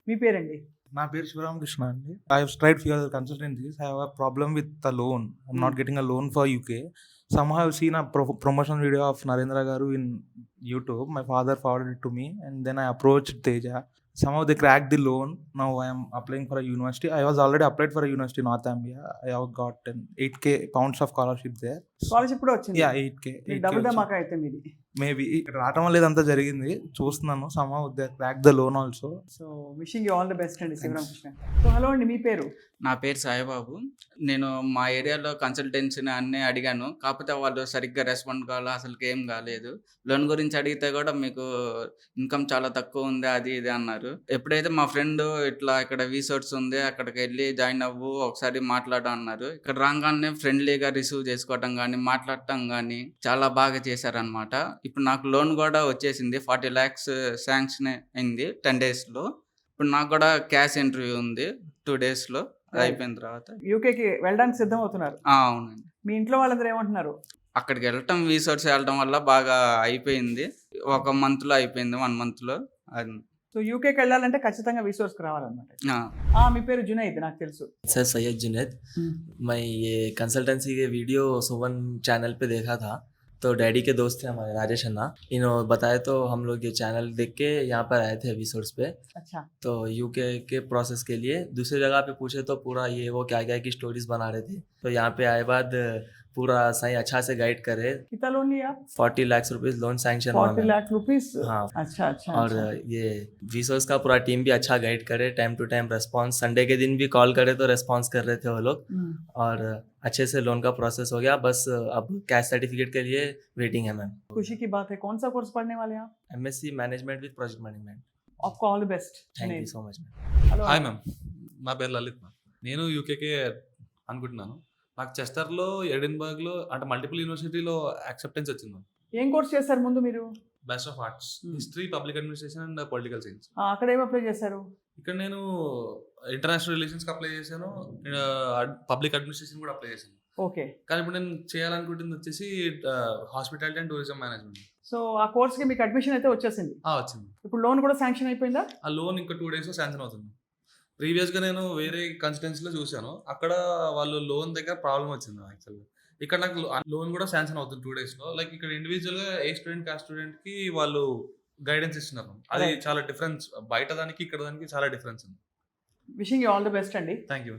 మీ పేరండి? నా పేరు శివరామకృష్ణ అండి. I have tried few other consultancies. I have a problem with the loan. I'm hmm. Not getting a loan for UK. Somehow I've seen a promotion video of Narendra Garu in YouTube. My father forwarded it to me, and then I approached Teja. Somehow they cracked the loan. Now I am applying for a university. I was already applied for a university in Northumbria. I have got 8k pounds of scholarship there. Scholarship కూడా వచ్చింది. Yeah, 8k. మీకు 8k double వచ్చింది. ధమాకా అయితే మీది. Maybe ఇక్కడ రావటం వల్ల ఇదంతా జరిగింది. చూస్తున్నాను. Somehow they cracked the loan also. So wishing you all the best అండి Thanks. శివరామకృష్ణ. సో హలో అండి, మీ పేరు? నా పేరు సాయిబాబు. నేను మా ఏరియాలో కన్సల్టెన్సీని అన్నీ అడిగాను. కాకపోతే వాళ్ళు సరిగ్గా రెస్పాండ్ కాలా, అసలుకేం కాలేదు. లోన్ గురించి అడిగితే కూడా మీకు ఇన్కమ్ చాలా తక్కువ ఉంది, అది ఇది అన్నారు. ఎప్పుడైతే మా ఫ్రెండ్ ఇట్లా ఇక్కడ రీసోర్స్ ఉంది, అక్కడికి వెళ్ళి జాయిన్ అవ్వు, ఒకసారి మాట్లాడు అన్నారు. ఇక్కడ రాగానే ఫ్రెండ్లీగా రిసీవ్ చేసుకోవటం కానీ, మాట్లాడటం కానీ చాలా బాగా చేశారనమాట. ఇప్పుడు నాకు లోన్ కూడా వచ్చేసింది. 40 lakhs శాంక్షన్ అయింది 10 daysలో. ఇప్పుడు నాకు కూడా క్యాష్ ఇంటర్వ్యూ ఉంది 2 daysలో. అది అయిపోయిన తర్వాత యూకేకి వెళ్ళడానికి సిద్ధం అవుతున్నారు. అవునండి. మీ ఇంట్లో వాళ్ళందరూ ఏమంటున్నారు? అక్కడికి వెళ్ళటం రీసోర్స్ వెళ్ళటం వల్ల బాగా అయిపోయింది. 1 monthలో అయిపోయింది, 1 monthలో. అది సో యూకేకి వెళ్ళాలంటే ఖచ్చితంగా రిసోర్స్కి రావాలన్నమాట. మీ పేరు జునైద్, నాకు తెలుసు. सर सैयद जुनैद। मैं ये कंसल्टेंसी के वीडियो सुवन चैनल पे देखा था, तो डैडी के दोस्त थे हमारे राजेश अन्ना, इन्होंने बताया तो हम लोग ये चैनल देख के यहाँ पर आए थे रिसोर्स पे। अच्छा। तो यूके के प्रोसेस के लिए दूसरी जगह पे पूछे तो पूरा ये वो क्या क्या की स्टोरीज बना रहे थे, तो यहाँ पे आए बाद पूरा सही अच्छा से गाइड करे। कितना लोन लिया? 40 lakh rupees loan sanction 40 lakh rupees. हाँ। अच्छा अच्छा। और ये रिसोर्स का पूरा टीम भी अच्छा गाइड करे, time to time response, Sunday के दिन भी कॉल करे तो रेस्पॉन्स कर रहे थे वो लोग, और अच्छे से लोन का प्रोसेस हो गया। बस अब कैश सर्टिफिकेट के लिए वेटिंग है मैम। खुशी की बात है। कौन सा कोर्स पढ़ने वाले हैं आप? MSc management with project management. आपको all the best. Thank you so much. Hello. Hi ma'am, నా పేరు లలిత్ మ్యామ్. నేను యూకేకే అనుకుంటున్నాను. నాకు చెస్టర్లో, ఎడిన్బర్గ్లో అంటే మల్టిపుల్ యూనివర్సిటీలో యాక్సెప్టెన్స్ వచ్చింది మ్యామ్. ఏం కోర్స్ చేశారు ముందు మీరు? Bachelor of arts, history, public administration and political science. అక్కడ ఏం అప్లై చేశారు? ఇక్కడ నేను ఇంటర్నేషనల్ రిలేషన్స్కి అప్లై చేశాను, పబ్లిక్ అడ్మినిస్ట్రేషన్ కూడా అప్లై చేశాను. ఓకే. కానీ ఇప్పుడు నేను చేయాలనుకుంటుంది వచ్చేసి hospitality and tourism management. So ఆ కోర్స్కి మీకు అడ్మిషన్ అయితే వచ్చేసింది. వచ్చింది. ఇప్పుడు లోన్ కూడా శాంక్షన్ అయిపోయిందా? ఆ లోన్ ఇంకా 2 daysలో శాంక్షన్ అవుతుంది. ప్రీవియస్గా నేను వేరే కన్స్టిట్యున్సీలో చూశాను, అక్కడ వాళ్ళు లోన్ దగ్గర ప్రాబ్లం వచ్చింది యాక్చువల్గా. ఇక్కడ నాకు లోన్ కూడా శాంక్షన్ అవుతుంది 2 daysలో. లైక్ ఇక్కడ ఇండివిజువల్గా ఏ స్టూడెంట్ కా స్టూడెంట్కి వాళ్ళు గైడెన్స్ ఇస్తున్నారు. అది చాలా డిఫరెన్స్, బయట దానికి ఇక్కడ దానికి చాలా డిఫరెన్స్ ఉంది. Wishing you all the best అండి. Thank you.